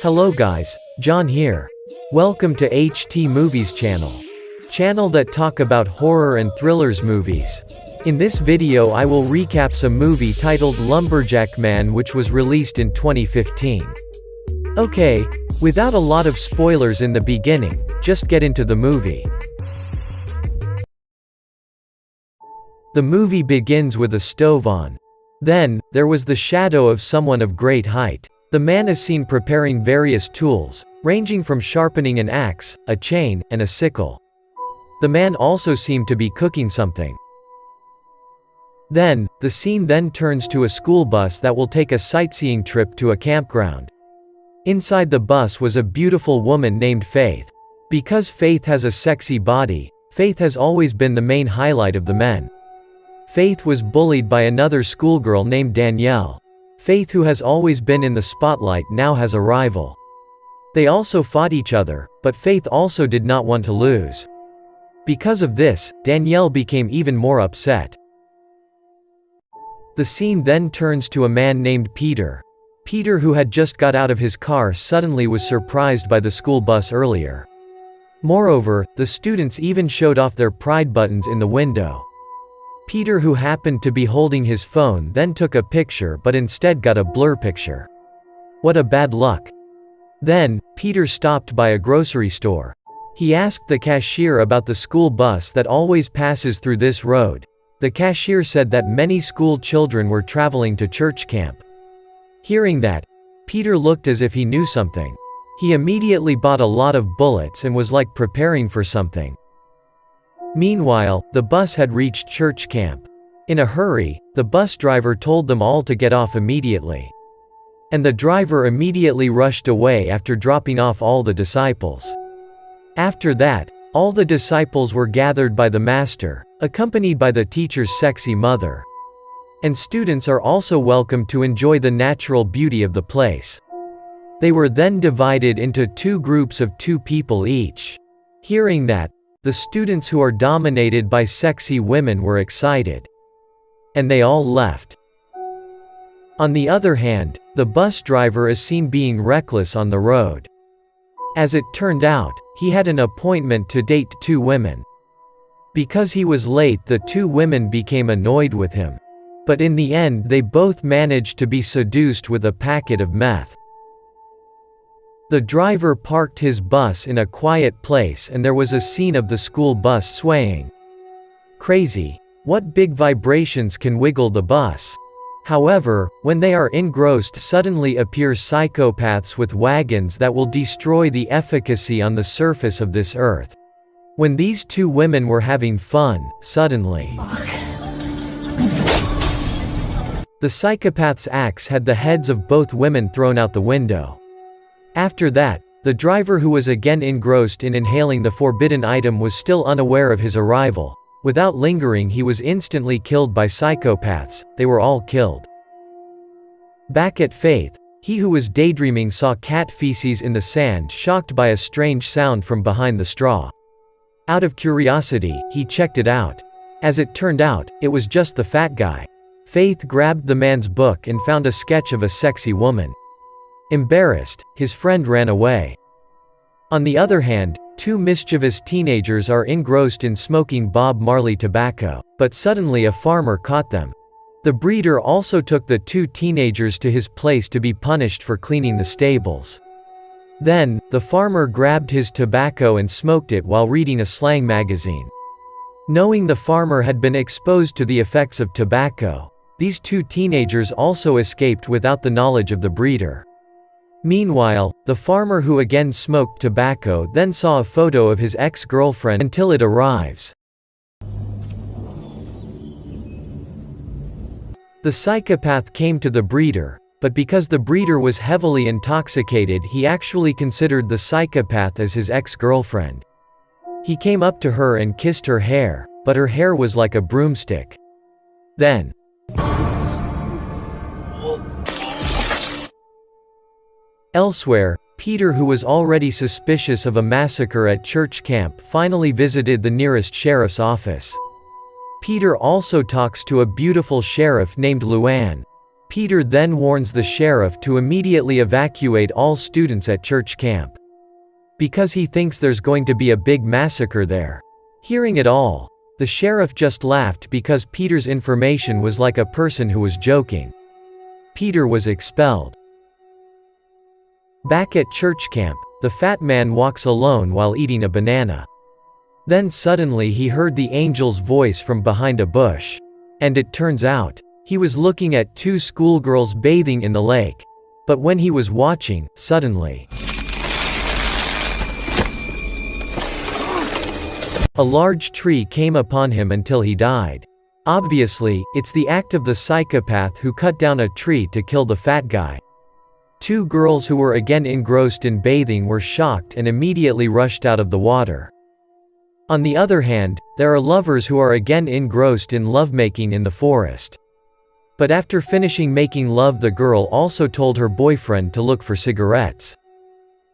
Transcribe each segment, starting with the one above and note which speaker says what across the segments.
Speaker 1: Hello guys, John here. Welcome to HT Movies channel that talk about horror and thrillers movies. In this video I will recap some movie titled Lumberjack Man which was released in 2015. Okay, without a lot of spoilers in the beginning, just get into the movie. The movie begins with a stove on. Then, there was the shadow of someone of great height. The man is seen preparing various tools, ranging from sharpening an axe, a chain, and a sickle. The man also seemed to be cooking something. Then, the scene then turns to a school bus that will take a sightseeing trip to a campground. Inside the bus was a beautiful woman named Faith. Because Faith has a sexy body, Faith has always been the main highlight of the men. Faith was bullied by another schoolgirl named Danielle. Faith, who has always been in the spotlight, now has a rival. They also fought each other, but Faith also did not want to lose. Because of this, Danielle became even more upset. The scene then turns to a man named Peter. Peter, who had just got out of his car, suddenly was surprised by the school bus earlier. Moreover, the students even showed off their pride buttons in the window. Peter, who happened to be holding his phone, then took a picture but instead got a blur picture. What a bad luck. Then, Peter stopped by a grocery store. He asked the cashier about the school bus that always passes through this road. The cashier said that many school children were traveling to church camp. Hearing that, Peter looked as if he knew something. He immediately bought a lot of bullets and was like preparing for something. Meanwhile, the bus had reached church camp. In a hurry, the bus driver told them all to get off immediately. And the driver immediately rushed away after dropping off all the disciples. After that, all the disciples were gathered by the master, accompanied by the teacher's sexy mother. And students are also welcome to enjoy the natural beauty of the place. They were then divided into two groups of 2 people each. Hearing that, the students who are dominated by sexy women were excited. And they all left. On the other hand, the bus driver is seen being reckless on the road. As it turned out, he had an appointment to date 2 women. Because he was late, the 2 women became annoyed with him. But in the end they both managed to be seduced with a packet of meth. The driver parked his bus in a quiet place and there was a scene of the school bus swaying. Crazy. What big vibrations can wiggle the bus? However, when they are engrossed, suddenly appear psychopaths with wagons that will destroy the efficacy on the surface of this earth. When these 2 women were having fun, suddenly the psychopath's axe had the heads of both women thrown out the window. After that, the driver, who was again engrossed in inhaling the forbidden item, was still unaware of his arrival. Without lingering, he was instantly killed by psychopaths. They were all killed. Back at Faith, he who was daydreaming saw cat feces in the sand, shocked by a strange sound from behind the straw. Out of curiosity, he checked it out. As it turned out, it was just the fat guy. Faith grabbed the man's book and found a sketch of a sexy woman. Embarrassed, his friend ran away. On the other hand, 2 mischievous teenagers are engrossed in smoking Bob Marley tobacco, but suddenly a farmer caught them. The breeder also took the 2 teenagers to his place to be punished for cleaning the stables. Then, the farmer grabbed his tobacco and smoked it while reading a slang magazine. Knowing the farmer had been exposed to the effects of tobacco, these 2 teenagers also escaped without the knowledge of the breeder. Meanwhile, the farmer, who again smoked tobacco, then saw a photo of his ex-girlfriend until it arrives. The psychopath came to the breeder, but because the breeder was heavily intoxicated, he actually considered the psychopath as his ex-girlfriend. He came up to her and kissed her hair, but her hair was like a broomstick. Then, elsewhere, Peter, who was already suspicious of a massacre at church camp, finally visited the nearest sheriff's office. Peter also talks to a beautiful sheriff named Luann. Peter then warns the sheriff to immediately evacuate all students at church camp, because he thinks there's going to be a big massacre there. Hearing it all, the sheriff just laughed because Peter's information was like a person who was joking. Peter was expelled. Back at church camp, the fat man walks alone while eating a banana. Then suddenly he heard the angel's voice from behind a bush. And it turns out, he was looking at two schoolgirls bathing in the lake. But when he was watching, suddenly, a large tree came upon him until he died. Obviously, it's the act of the psychopath who cut down a tree to kill the fat guy. Two girls who were again engrossed in bathing were shocked and immediately rushed out of the water. On the other hand, there are lovers who are again engrossed in lovemaking in the forest. But after finishing making love, the girl also told her boyfriend to look for cigarettes,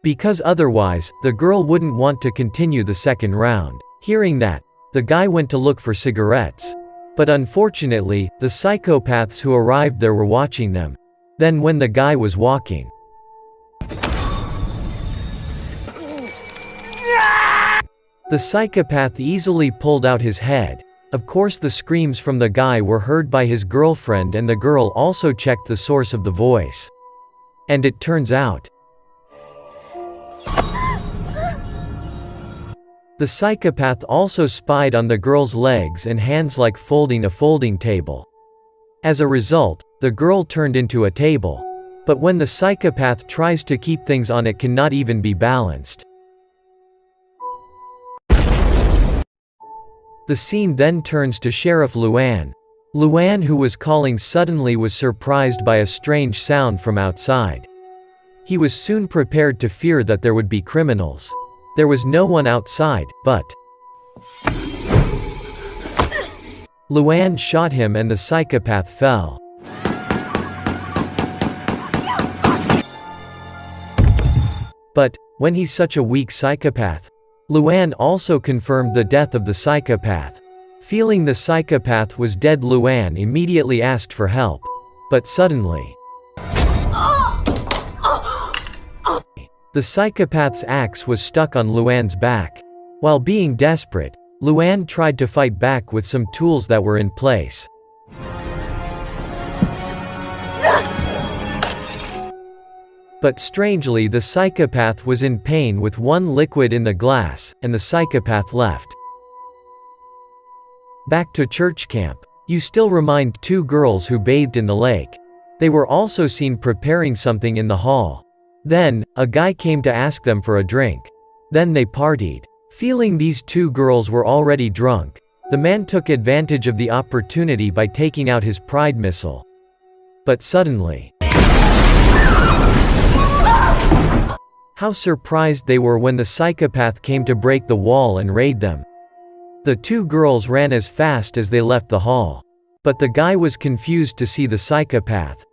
Speaker 1: because otherwise, the girl wouldn't want to continue the second round. Hearing that, the guy went to look for cigarettes. But unfortunately, the psychopaths who arrived there were watching them. Then when the guy was walking, the psychopath easily pulled out his head. Of course, the screams from the guy were heard by his girlfriend, and the girl also checked the source of the voice. And it turns out, the psychopath also spied on the girl's legs and hands like folding a folding table. As a result, the girl turned into a table. But when the psychopath tries to keep things on, it cannot even be balanced. The scene then turns to Sheriff Luann. Luann, who was calling suddenly, was surprised by a strange sound from outside. He was soon prepared to fear that there would be criminals. There was no one outside, but Luann shot him and the psychopath fell. But when he's such a weak psychopath, Luann also confirmed the death of the psychopath. Feeling the psychopath was dead, Luann immediately asked for help. But suddenly, the psychopath's axe was stuck on Luann's back. While being desperate, Luann tried to fight back with some tools that were in place. But strangely, the psychopath was in pain with one liquid in the glass, and the psychopath left. Back to church camp. You still remind two girls who bathed in the lake. They were also seen preparing something in the hall. Then, a guy came to ask them for a drink. Then they partied. Feeling these two girls were already drunk, the man took advantage of the opportunity by taking out his pride missile. But suddenly, how surprised they were when the psychopath came to break the wall and raid them. The two girls ran as fast as they left the hall. But the guy was confused to see the psychopath,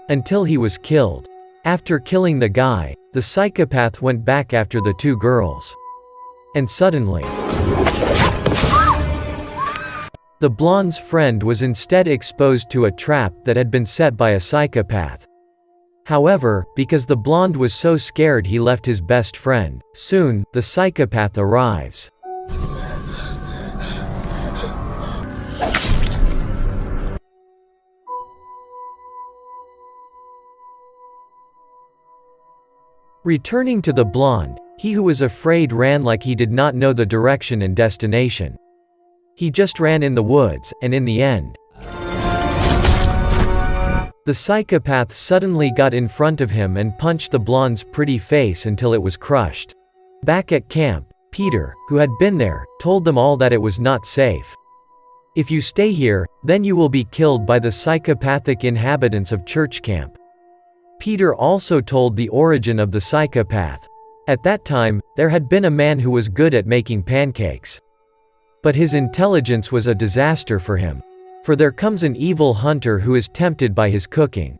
Speaker 1: until he was killed. After killing the guy, the psychopath went back after the two girls. And suddenly, the blonde's friend was instead exposed to a trap that had been set by a psychopath. However, because the blonde was so scared, he left his best friend. Soon, the psychopath arrives. Returning to the blonde, he who was afraid ran like he did not know the direction and destination. He just ran in the woods, and in the end, the psychopath suddenly got in front of him and punched the blonde's pretty face until it was crushed. Back at camp, Peter, who had been there, told them all that it was not safe. If you stay here, then you will be killed by the psychopathic inhabitants of church camp. Peter also told the origin of the psychopath. At that time, there had been a man who was good at making pancakes. But his intelligence was a disaster for him. For there comes an evil hunter who is tempted by his cooking.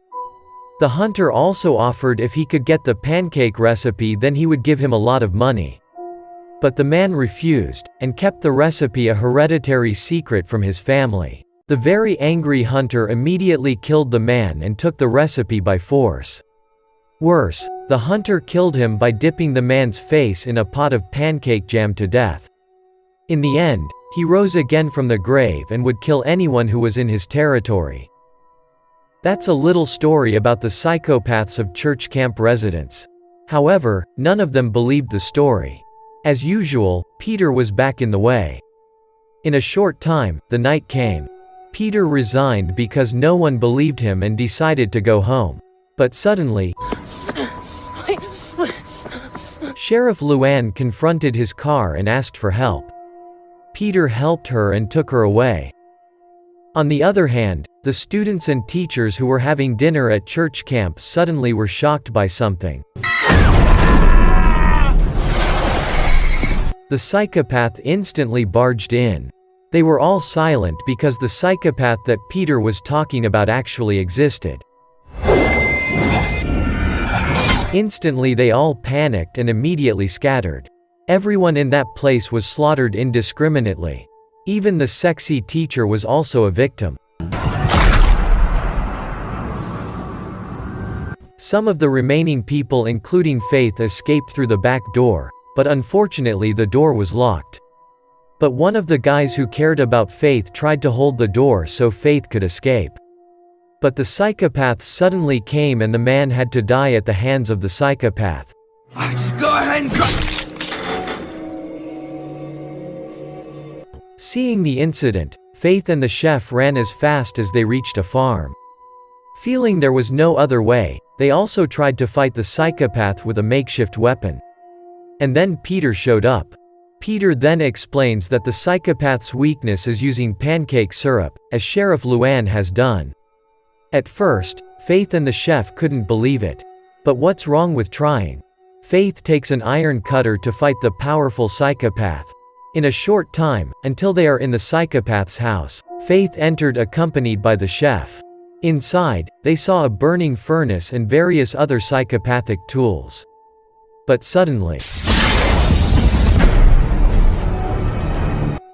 Speaker 1: The hunter also offered if he could get the pancake recipe, then he would give him a lot of money. But the man refused, and kept the recipe a hereditary secret from his family. The very angry hunter immediately killed the man and took the recipe by force. Worse, the hunter killed him by dipping the man's face in a pot of pancake jam to death. In the end, he rose again from the grave and would kill anyone who was in his territory. That's a little story about the psychopaths of church camp residents. However, none of them believed the story. As usual, Peter was back in the way. In a short time, the night came. Peter resigned because no one believed him and decided to go home. But suddenly, Sheriff Luann confronted his car and asked for help. Peter helped her and took her away. On the other hand, the students and teachers who were having dinner at church camp suddenly were shocked by something. The psychopath instantly barged in. They were all silent because the psychopath that Peter was talking about actually existed. Instantly they all panicked and immediately scattered. Everyone in that place was slaughtered indiscriminately. Even the sexy teacher was also a victim. Some of the remaining people, including Faith, escaped through the back door, but unfortunately the door was locked. But one of the guys who cared about Faith tried to hold the door so Faith could escape. But the psychopath suddenly came and the man had to die at the hands of the psychopath.
Speaker 2: Just go ahead and go.
Speaker 1: Seeing the incident, Faith and the chef ran as fast as they reached a farm. Feeling there was no other way, they also tried to fight the psychopath with a makeshift weapon. And then Peter showed up. Peter then explains that the psychopath's weakness is using pancake syrup, as Sheriff Luann has done. At first, Faith and the chef couldn't believe it. But what's wrong with trying? Faith takes an iron cutter to fight the powerful psychopath. In a short time, until they are in the psychopath's house, Faith entered accompanied by the chef. Inside, they saw a burning furnace and various other psychopathic tools. But suddenly,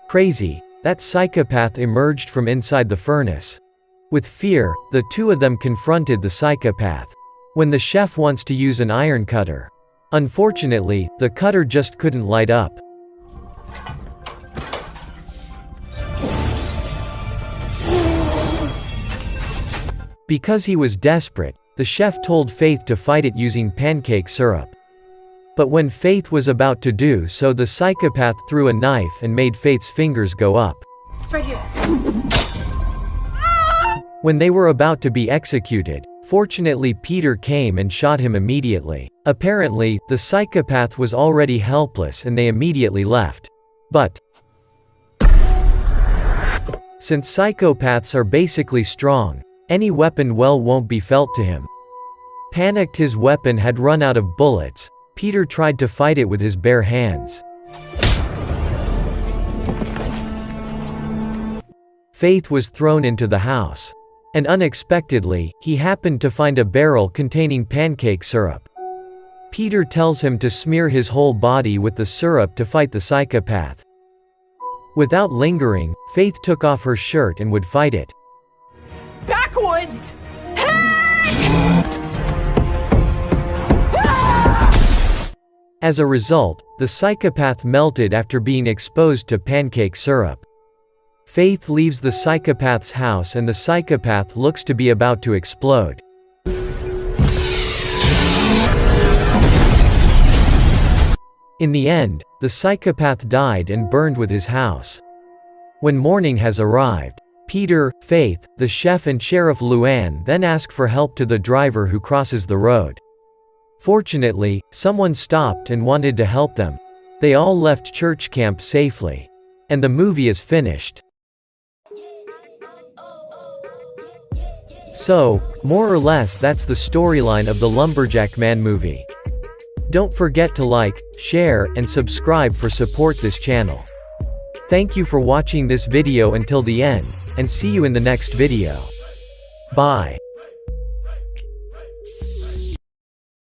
Speaker 1: crazy, that psychopath emerged from inside the furnace. With fear, the two of them confronted the psychopath. When the chef wants to use an iron cutter. Unfortunately, the cutter just couldn't light up. Because he was desperate, the chef told Faith to fight it using pancake syrup. But when Faith was about to do so, the psychopath threw a knife and made Faith's fingers go up.
Speaker 3: It's right here.
Speaker 1: When they were about to be executed, fortunately Peter came and shot him immediately. Apparently, the psychopath was already helpless and they immediately left. But since psychopaths are basically strong, any weapon won't be felt to him. Panicked his weapon had run out of bullets, Peter tried to fight it with his bare hands. Faith was thrown into the house. And unexpectedly, he happened to find a barrel containing pancake syrup. Peter tells him to smear his whole body with the syrup to fight the psychopath. Without lingering, Faith took off her shirt and would fight it.
Speaker 3: Backwoods! Hey!
Speaker 1: As a result, the psychopath melted after being exposed to pancake syrup. Faith leaves the psychopath's house and the psychopath looks to be about to explode. In the end, the psychopath died and burned with his house. When morning has arrived, Peter, Faith, the chef and Sheriff Luann then ask for help to the driver who crosses the road. Fortunately, someone stopped and wanted to help them. They all left church camp safely. And the movie is finished. So, more or less that's the storyline of the Lumberjack Man movie. Don't forget to like, share, and subscribe for support this channel. Thank you for watching this video until the end, and see you in the next video. Bye.